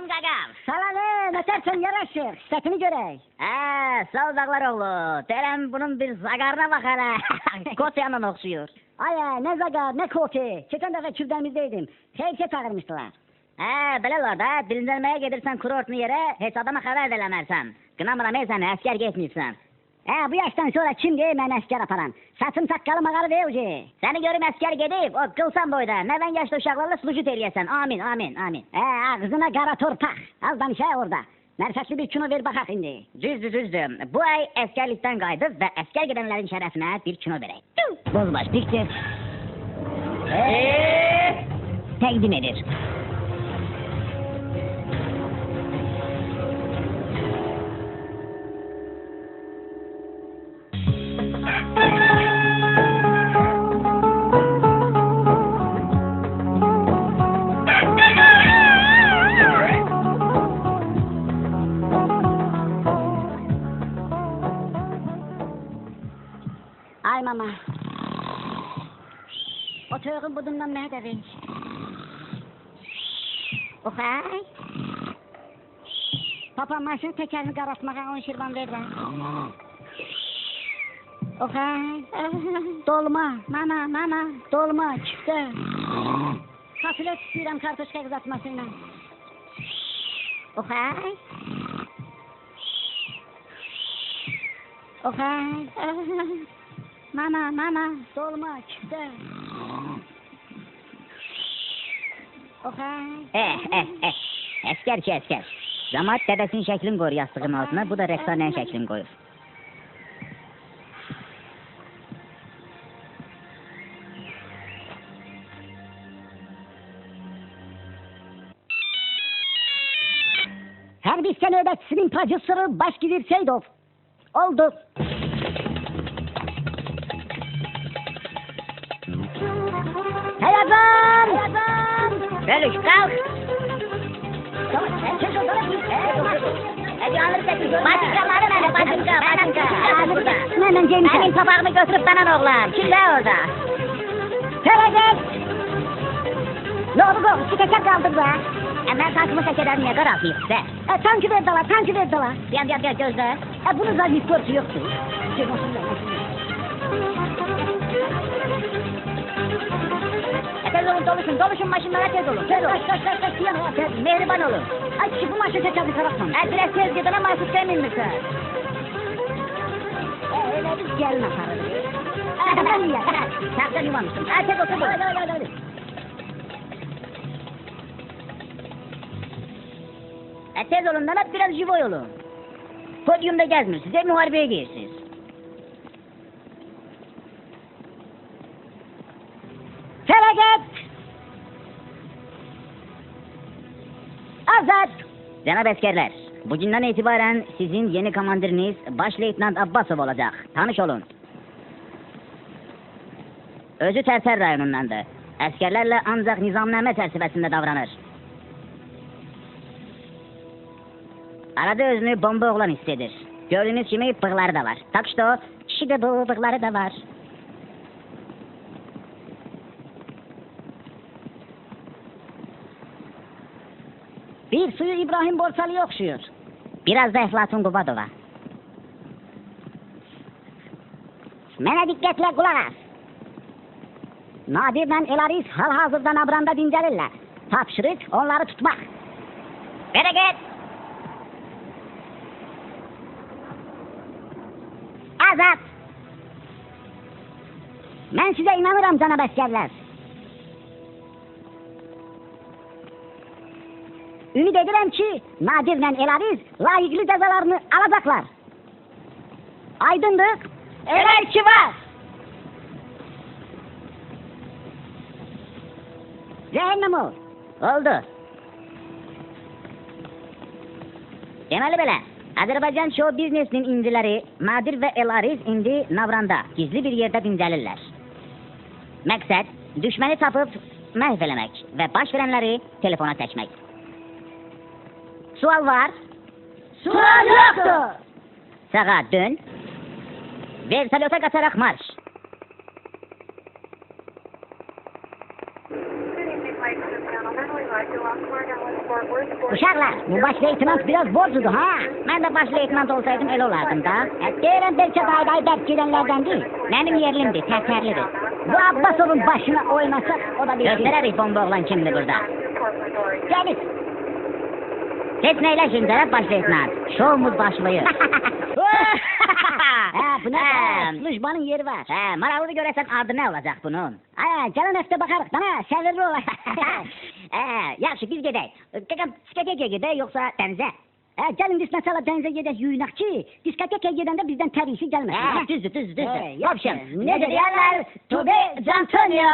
Salim qaqam. Salam, nətərsən yaraşır, sətini görək. Sağ ol Dağlar oğlu. Deyirəm bunun bir zaqarına bax hələ. Kotyanla oxşuyur. Nə zaqar, nə koti. Keçən dəfə kürdəmizdəydim. Xeyircə çağırmışdılar. Belə olar da, dilindirməyə gedirsən kurortlu yerə, heç adama xəbər də eləmərsən. Qınamıram sən, əskər getməyibsən. Bu yaşdan sonra kim deyir mən əskər aparan? Saçım saqqalım ağarı deyil ki. Səni görüm əskər gedib, o qılsan boyda. Nəvən yaşlı uşaqlarla slujit eləyəsən. Amin, amin, amin. Ağzına qara torpaq. Az danışaq orada. Mərfətli bir kino ver baxaq indi. Düzdür. Bu ay əskərlikdən qayıdıb və əskər gedənlərin şərəfinə bir kino verək. Bozbaş Pikçir təqdim edir. Ay mama. O toyuğun budundan mənə də ver. Oxay. Papa maşın təkərini qaraltmağa 10 şirvan ver bana. Oxay. Dolma. Mama. Dolma, küftə. Fasulye istəyirəm kartoşka qızartmasıyla. Oxay. Oxay. Mama, dolma, küftə. Oxay. Əskər ki, əskər. Camaat dədəsinin şəklini qoyur yastığın altına, bu da rəqsanənin şəklini qoyur. Hərbi iskan növbətçisinin prodüsörü Başgizir Seydov. Oldu. Hayacan! Bölüş, kalk! Hemen Cemşen. Benim papağımı götürüp bana oğlan. Kim de orada? Felaket! Ne oldu bu? İki teker kaldık be. Ben tankımı tekerden niye karaltıyım size? Tankı verdiler. Gel gözle. Bunun zaten hiç korku yoktu. Tez olun, doluşun maşınlara tez olun. Kaç, yana. Mehriban olun. Ay, bu maçı tekerli taraftan. Biraz tez gidin ama siz emin misin? Öyle biz gelin atarız. Ben niye? Çarptan yumamıştım. Tez olsun. Hadi. Tez olun lan, hep biraz jivoy olun. Podyumda gezmirsiniz, hep muharebeye girsiniz. Felaket! Azat! Cenab askerler, bugünden itibaren sizin yeni komandiriniz Başleytenant Abbasov olacak. Tanış olun. Özü Terser rayonundandır. Askerlerle ancak nizamname çerçevesinde davranır. Arada özünü bomba oğlan hissedir. Gördüğünüz gibi bığları da var. Tak işte o, kişi de bu bığları da var. Bir suyu İbrahim Borsalı'ya okşuyor. Biraz da Eflatun Kubadova. Mənə diqqətlə qulaq as. Nadirlə Elaris hal-hazırda Nabranda dincəlirlər. Tapşırıq onları tutmaq. Bereket! Azat! Mən sizə inanıram canab əsgərlər. Ümid edirəm ki, Nadirlə Elaris layiqli cəzalarını alacaqlar. Aydındır? Evet ki var! Cəhənnəm ol. Oldu. Deməli belə, Azərbaycan show biznesinin inciləri Nadir və Elaris indi Navranda gizli bir yerdə dincəlirlər. Məqsəd, düşməni tapıb məhv eləmək və baş verənləri telefona çəkmək. Sual var? Sual yoxdur. Sağa dön. Versalyota qaçaraq marş. Good evening, ladies and gentlemen. We'd like Uşaqlar, bu baş leytenant biraz borcudur ha. Mən də baş leytenant olsaydım elə olardım da. Deyirəm belki dayday dərk gedənlərdən deyil. Mənim yerlimdir, tərtərlidir. Bu Abbasovun başına oynasak o da bir şey. Göstərərik bomba oğlan kimdir burada. Gəlir. Heç nə ilə Cərat baş leytenant. Şovumuz başlayır. Bu nə? Slujbanın yeri var. Maraqlıdır görəsən adı nə olacaq bunun? Gələn həftə baxarıq da, səvirli olay. Yaxşı biz gedək. Diskoteka gedək yoxsa dənizə? Gəlin biz məsələ dənizə gedək yuyunaq ki, diskotekaya gedəndə bizdən tərisi gəlməsin. Düzdür. Yaxşı. Necə deyərlər? To be Antonio.